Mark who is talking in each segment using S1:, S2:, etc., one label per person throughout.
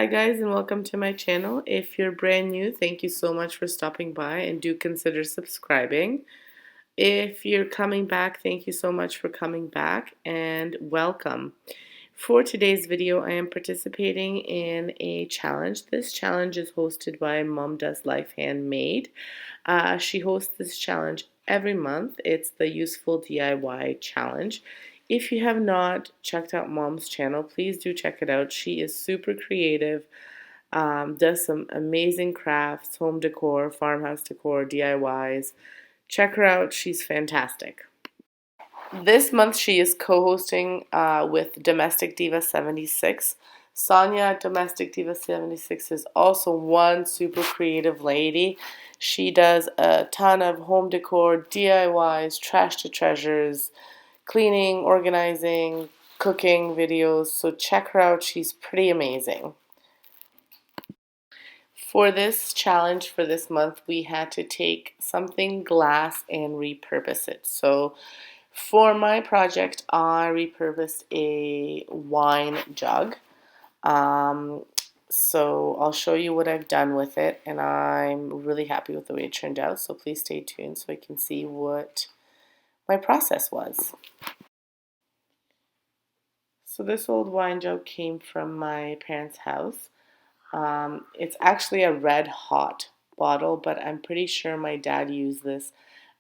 S1: Hi guys, and welcome to my channel. If you're brand new, thank you so much for stopping by, and do consider subscribing. If you're coming back, thank you so much for coming back and welcome. For today's video, I am participating in a challenge. This challenge is hosted by Momdas Life Handmade. She hosts this challenge every month. It's the Useful DIY Challenge. If you have not checked out Mom's channel, please do check it out. She is super creative, does some amazing crafts, home decor, farmhouse decor, DIYs. Check her out. She's fantastic. This month she is co-hosting with Domestic Diva 76. Sonia at Domestic Diva 76 is also one super creative lady. She does a ton of home decor, DIYs, trash to treasures, cleaning, organizing, cooking videos. So check her out. She's pretty amazing. For this challenge for this month, we had to take something glass and repurpose it. So for my project, I repurposed a wine jug. Um, so I'll show you what I've done with it, and I'm really happy with the way it turned out. So please stay tuned so I can see what my process was. So this old wine jug came from my parents' house. It's actually a red hot bottle, but I'm pretty sure my dad used this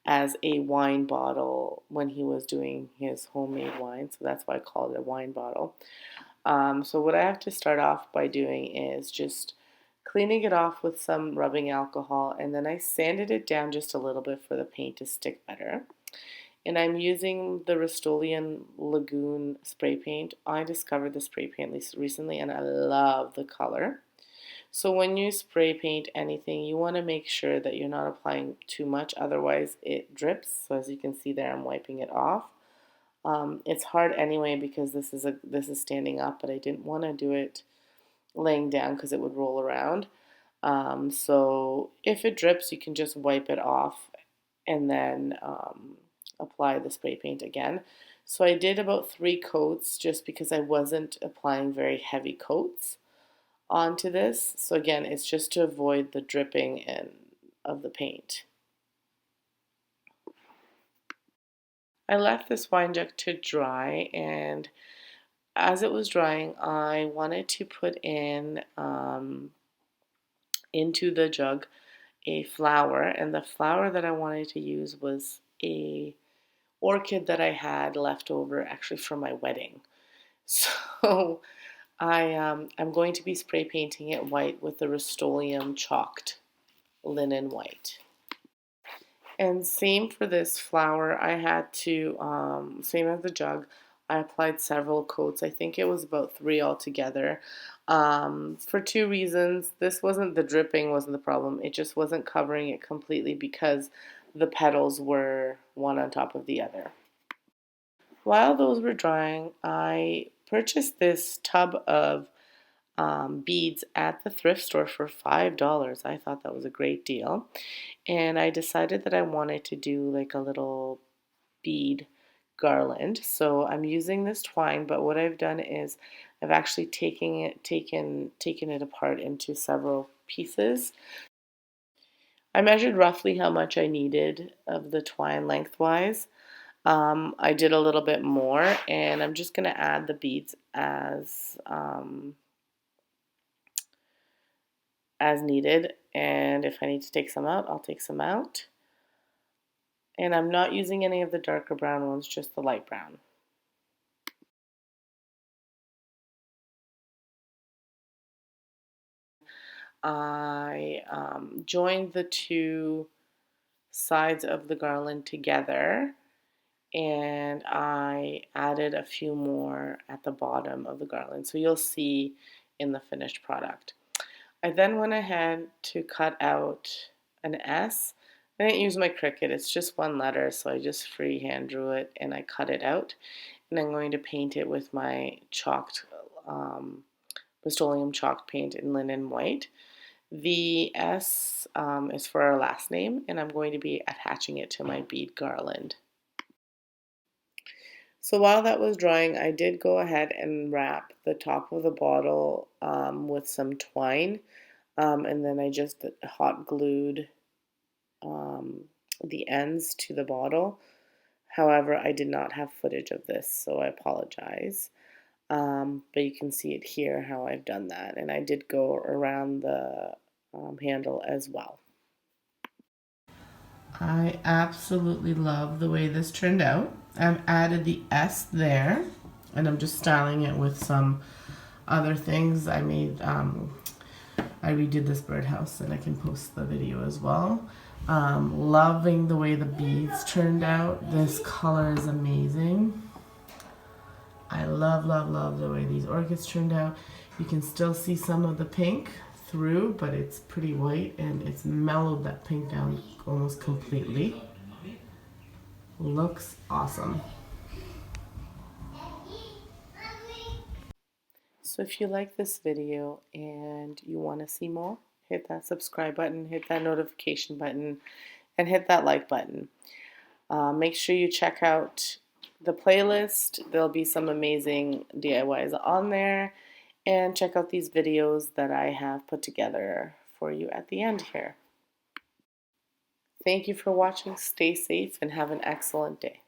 S1: as a wine bottle when he was doing his homemade wine, so that's why I called it a wine bottle. So what I have to start off by doing is just cleaning it off with some rubbing alcohol, and then I sanded it down just a little bit for the paint to stick better. And I'm using the Rust-Oleum Lagoon spray paint. I discovered the spray paint recently, and I love the color. So when you spray paint anything, you want to make sure that you're not applying too much, otherwise it drips. So as you can see there, I'm wiping it off. It's hard anyway because this is standing up, but I didn't want to do it laying down because it would roll around. So if it drips, you can just wipe it off and then apply the spray paint again. So I did about 3 coats just because I wasn't applying very heavy coats onto this. So again, it's just to avoid the dripping of the paint. I left this wine jug to dry, and as it was drying, I wanted to put in into the jug a flower, and the flower that I wanted to use was a orchid that I had left over actually from my wedding. So I'm going to be spray painting it white with the Rust-Oleum chalked linen white. And same for this flower, I had to, same as the jug, I applied several coats. I think it was about 3 altogether. For 2 reasons. The dripping wasn't the problem. It just wasn't covering it completely because the petals were one on top of the other. While those were drying, I purchased this tub of beads at the thrift store for $5. I thought that was a great deal. And I decided that I wanted to do like a little bead garland. So I'm using this twine, but what I've done is I've actually taken it apart into several pieces. I measured roughly how much I needed of the twine lengthwise. I did a little bit more, and I'm just going to add the beads as needed, and if I need to take some out, I'll take some out. And I'm not using any of the darker brown ones, just the light brown. I joined the 2 sides of the garland together, and I added a few more at the bottom of the garland, so you'll see in the finished product. I then went ahead to cut out an S. I didn't use my Cricut, it's just 1 letter, so I just freehand drew it and I cut it out. And I'm going to paint it with my chalked, Rust-Oleum chalk paint in linen white. The S is for our last name, and I'm going to be attaching it to my bead garland. So while that was drying, I did go ahead and wrap the top of the bottle with some twine, and then I just hot glued um, the ends to the bottle. However, I did not have footage of this, so I apologize. But you can see it here how I've done that, and I did go around the handle as well. I absolutely love the way this turned out. I've added the S there, and I'm just styling it with some other things. I redid this birdhouse, and I can post the video as well. Loving the way the beads turned out. This color is amazing. I love, love, love the way these orchids turned out. You can still see some of the pink through, but it's pretty white, and it's mellowed that pink down almost completely. Looks awesome. So if you like this video and you want to see more, hit that subscribe button, hit that notification button, and hit that like button. Make sure you check out the playlist. There'll be some amazing DIYs on there. And check out these videos that I have put together for you at the end here. Thank you for watching. Stay safe and have an excellent day.